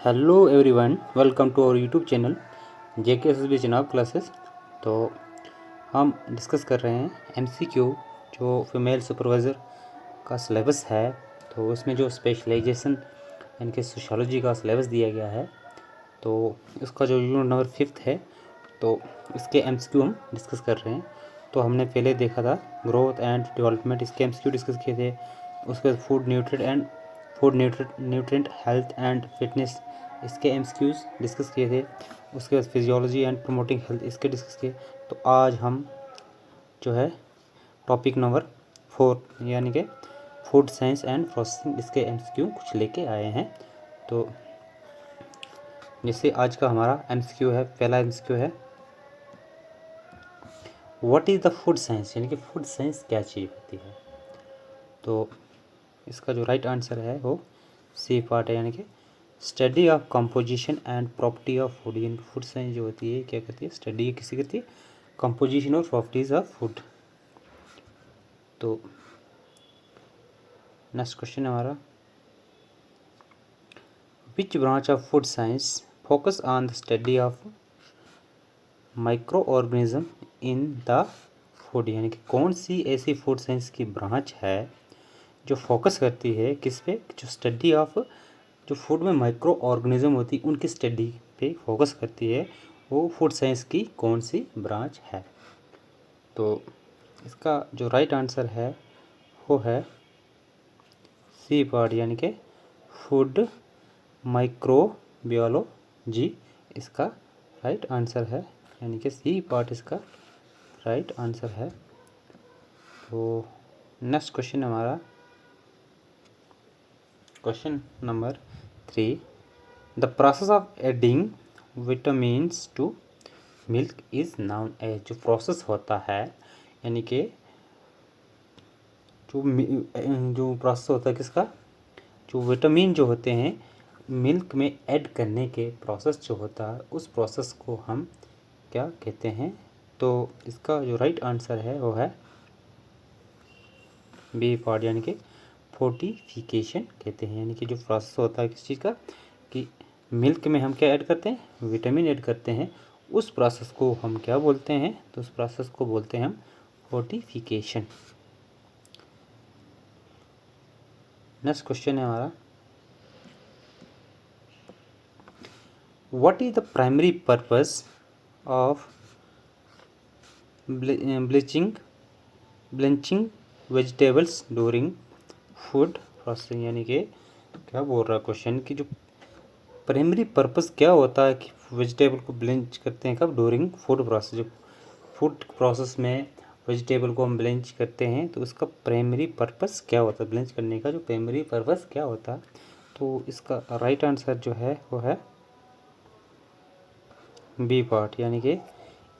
Hello everyone, welcome to our YouTube channel JKSSB चुनाव classes. तो हम डिस्कस कर रहे हैं MCQ जो फीमेल सुपरवाइज़र का सिलेबस है। तो उसमें जो स्पेशलाइजेशन यानी कि सोशियोलॉजी का सिलेबस दिया गया है, तो इसका जो यूनिट नंबर 5 है, तो इसके MCQ हम डिस्कस कर रहे हैं। तो हमने पहले देखा था ग्रोथ एंड डेवलपमेंट, इसके MCQ डिस्कस किए थे। उसके बाद food nutrient health and fitness, इसके MCQs डिस्कस किए थे। उसके बाद फिजियोलॉजी एंड प्रमोटिंग हेल्थ, इसके डिस्कस किए। तो आज हम जो है टॉपिक नंबर 4 यानी कि फूड साइंस एंड प्रोसेसिंग, इसके MCQ कुछ लेके आए हैं। तो जैसे आज का हमारा MCQ है, पहला MCQ है what is the food science, यानी कि फूड साइंस क्या चीज़ होती है। तो इसका जो राइट आंसर है वो सी पार्ट है, यानी कि study of composition and property of food. यानी फूड साइंस जो होती है क्या करती है, स्टडी किसी करती है, कंपोजिशन और प्रॉपर्टीज ऑफ फूड। तो नेक्स्ट क्वेश्चन है हमारा, which branch of food science focus on the study of micro organism in the food. यानी कि कौन सी ऐसी फूड साइंस की ब्रांच है जो फोकस करती है किस पे, जो स्टडी ऑफ जो फूड में माइक्रो ऑर्गेनिज्म होती है उनकी स्टडी पे फोकस करती है, वो फूड साइंस की कौन सी ब्रांच है। तो इसका जो राइट आंसर है वो है सी पार्ट, यानी कि फूड माइक्रोबियोलॉजी इसका राइट आंसर है, यानी कि सी पार्ट इसका राइट आंसर है। तो नेक्स्ट क्वेश्चन हमारा question number 3, the process of adding vitamins to milk is known as. जो प्रोसेस होता है, यानी कि जो प्रोसेस होता है किसका, जो विटामिन जो होते हैं मिल्क में ऐड करने के प्रोसेस जो होता है, उस प्रोसेस को हम क्या कहते हैं। तो इसका जो राइट आंसर है वो है बी पार्ट, यानी कि फोर्टिफिकेशन कहते हैं। यानी कि जो प्रोसेस होता है किस चीज़ का, कि मिल्क में हम क्या ऐड करते हैं, विटामिन ऐड करते हैं, उस प्रोसेस को हम क्या बोलते हैं, तो उस प्रोसेस को बोलते हैं हम फोर्टिफिकेशन। नेक्स्ट क्वेश्चन है हमारा, what is the primary purpose of bleaching vegetables during food processing. यानी कि क्या बोल रहा है क्वेश्चन, कि जो प्राइमरी पर्पस क्या होता है कि वेजिटेबल को ब्लेंच करते हैं कब, ड्यूरिंग फूड प्रोसेस। जो फूड प्रोसेस में वेजिटेबल को हम ब्लेंच करते हैं, तो उसका प्राइमरी पर्पस क्या होता है, ब्लेंच करने का जो प्राइमरी पर्पस क्या होता है। तो इसका राइट आंसर जो है वो है बी पार्ट, यानी कि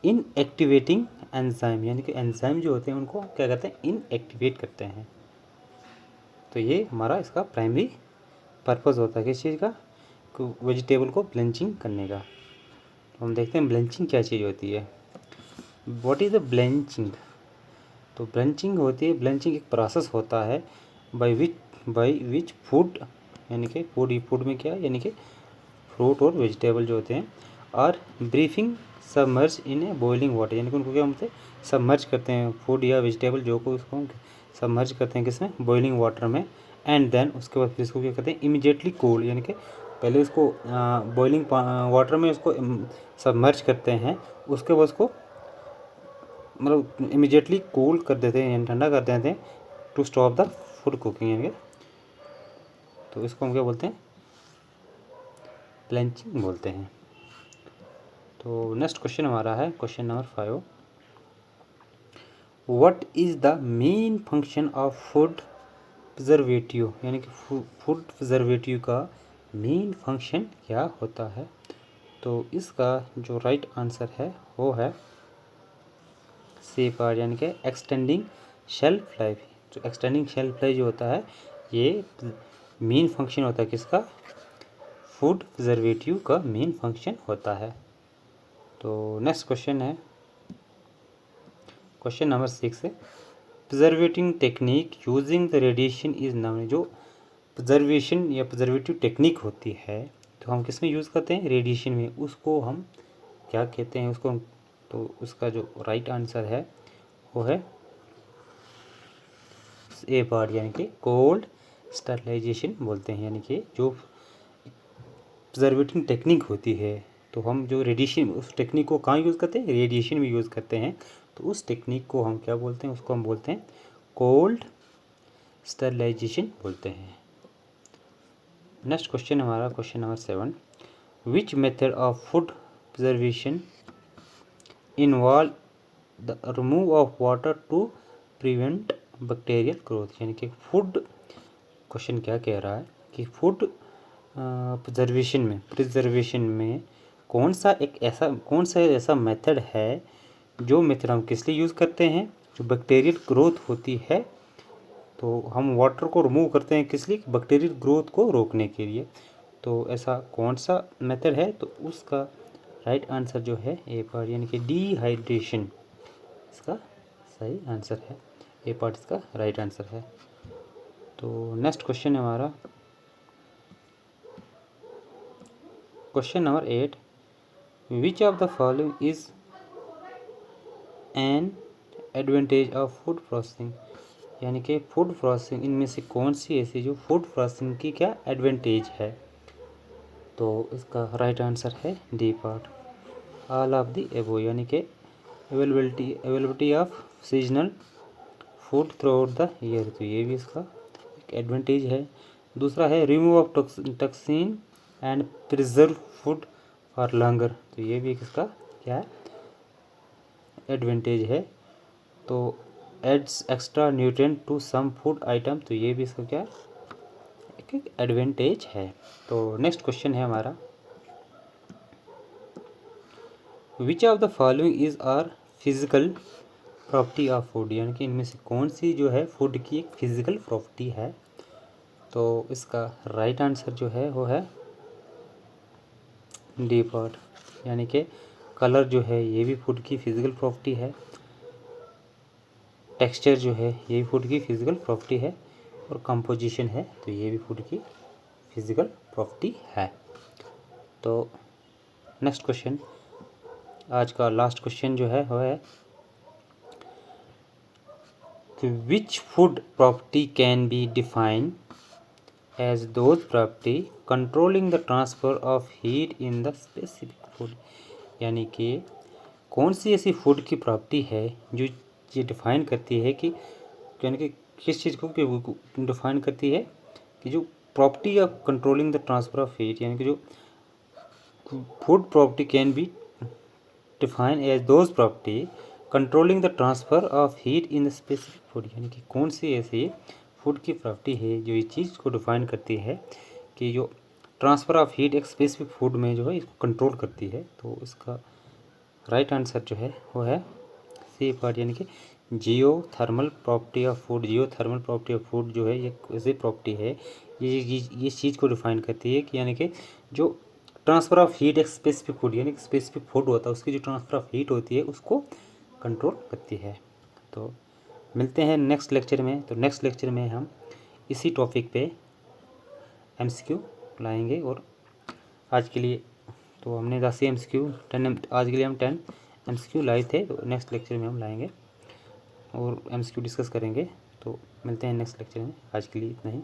इन एक्टिवेटिंग एंजाइम। यानी कि एंजाइम जो होते हैं उनको क्या करते हैं, इन एक्टिवेट करते हैं। तो ये हमारा इसका प्राइमरी पर्पस होता है किस चीज़ का, वेजिटेबल को ब्लेंचिंग करने का। तो हम देखते हैं ब्लेंचिंग क्या चीज़ होती है। What is the blanching. तो ब्लेंचिंग होती है, ब्लेंचिंग एक प्रोसेस होता है बाय विच फूड, यानी कि फूड में क्या, यानी कि फ्रूट और वेजिटेबल जो होते हैं, और ब्रीफिंग सबमर्ज इन ए बॉइलिंग वाटर। यानी कि उनको क्या बोलते हैं, सबमर्ज करते हैं फूड या वेजिटेबल जो को उसको सबमर्ज करते हैं किसमें, बॉइलिंग वाटर में। एंड देन उसके बाद फिर इसको क्या करते हैं, इमीडिएटली कूल, यानी कि पहले उसको बॉइलिंग वाटर में उसको सबमर्ज करते हैं, उसके बाद उसको मतलब इमीडिएटली कूल कर देते हैं, यानी ठंडा कर देते हैं, to stop the food cooking. यानी तो इसको हम क्या बोलते हैं, ब्लेंचिंग बोलते हैं। तो नेक्स्ट क्वेश्चन हमारा है question number 5, what is the main function of food preservative. यानी कि फूड प्रिजर्वेटिव का मेन फंक्शन क्या होता है। तो इसका जो राइट आंसर है वो है सी पार्ट, यानी कि एक्सटेंडिंग शेल्फ लाइफ। जो एक्सटेंडिंग शेल्फ लाइफ जो होता है, ये मेन फंक्शन होता है किसका, फूड प्रिजर्वेटिव का मेन फंक्शन होता है। तो नेक्स्ट क्वेश्चन है क्वेश्चन नंबर 6 है, प्रिजर्वेटिंग technique using the radiation is noun. जो प्रिजर्वेशन या प्रिजर्वेटिव टेक्निक होती है, तो हम किस में यूज़ करते हैं, रेडिएशन में। उसको हम क्या कहते हैं उसको, तो उसका जो राइट आंसर है वो है ए पार्ट, यानी कि कोल्ड स्टरलाइजेशन बोलते हैं। यानी कि जो ऑब्जर्वेटिंग टेक्निक होती है, तो हम जो रेडिएशन, उस टेक्निक को कहाँ यूज़ करते हैं, रेडिएशन में यूज़ करते हैं। तो उस टेक्निक को हम क्या बोलते हैं, उसको हम बोलते हैं कोल्ड स्टरलाइजेशन बोलते हैं। नेक्स्ट क्वेश्चन हमारा question number 7, which method of food preservation involve the remove of water to prevent bacterial growth. यानी कि फूड, क्वेश्चन क्या कह रहा है कि फूड प्रिजर्वेशन में कौन सा ऐसा मेथड है, जो मेथड हम किस लिए यूज़ करते हैं, जो बैक्टीरियल ग्रोथ होती है। तो हम वाटर को रिमूव करते हैं किस लिए, बैक्टीरियल ग्रोथ को रोकने के लिए। तो ऐसा कौन सा मेथड है, तो उसका राइट आंसर जो है ए पार्ट, यानी कि डिहाइड्रेशन इसका सही आंसर है। ए पार्ट इसका राइट आंसर है। तो नेक्स्ट क्वेश्चन है हमारा question number 8, which of the following is an advantage of food processing. यानी कि फूड प्रोसेसिंग, इनमें से कौन सी ऐसी जो फूड प्रोसेसिंग की क्या एडवांटेज है। तो इसका राइट आंसर है D part, all of the above. यानी कि availability of seasonal food throughout the year, तो ये भी इसका एक एडवांटेज है। दूसरा है remove of toxin and preserve food for longer, तो ये भी इसका क्या है, एडवांटेज है। तो adds extra nutrient to some food item, तो ये भी इसका क्या एक एडवांटेज है। तो नेक्स्ट क्वेश्चन है हमारा, which of the following is are physical property of food. यानी कि इनमें से कौन सी जो है फूड की एक फिजिकल प्रॉपर्टी है। तो इसका राइट आंसर जो है वो है डी पार्ट, यानी कि कलर जो है ये भी फूड की फिजिकल प्रॉपर्टी है। टेक्सचर जो है ये भी फूड की फिजिकल प्रॉपर्टी है। और कंपोजिशन है, तो ये भी फूड की फिजिकल प्रॉपर्टी है। तो नेक्स्ट क्वेश्चन, आज का लास्ट क्वेश्चन जो है वो है कि which food property can be defined as those property controlling the transfer of heat in the specific food. यानी कि कौन सी ऐसी फूड की प्रॉपर्टी है जो ये डिफाइन करती है कि, यानी कि किस चीज़ को डिफाइन करती है कि जो property of controlling the transfer of heat, यानी कि जो food property can be define as those property controlling the transfer of heat in the specific food. यानी कि कौन सी ऐसी फूड की प्रॉपर्टी है जो इस चीज़ को डिफाइन करती है कि जो ट्रांसफ़र ऑफ हीट एक स्पेसिफिक फूड में जो है इसको कंट्रोल करती है। तो इसका राइट आंसर जो है वो है सी पार्ट, यानी कि geothermal property of food. Geothermal property of food जो है ये ऐसी प्रॉपर्टी है, ये इस चीज़ को डिफाइन करती है कि, यानी कि जो ट्रांसफ़र ऑफ हीट एक स्पेसिफिक फूड, यानी कि स्पेसिफिक फूड होता है उसकी जो ट्रांसफ़र ऑफ हीट होती है उसको कंट्रोल करती है। तो मिलते हैं नेक्स्ट लेक्चर में। तो नेक्स्ट लेक्चर में हम इसी टॉपिक पे एमसीक्यू लाएंगे। और आज के लिए तो हमने 10 एमसीक्यू 10, आज के लिए हम 10 एमसीक्यू लाए थे। तो नेक्स्ट लेक्चर में हम लाएंगे और एमसीक्यू डिस्कस करेंगे। तो मिलते हैं नेक्स्ट लेक्चर में, आज के लिए इतना ही।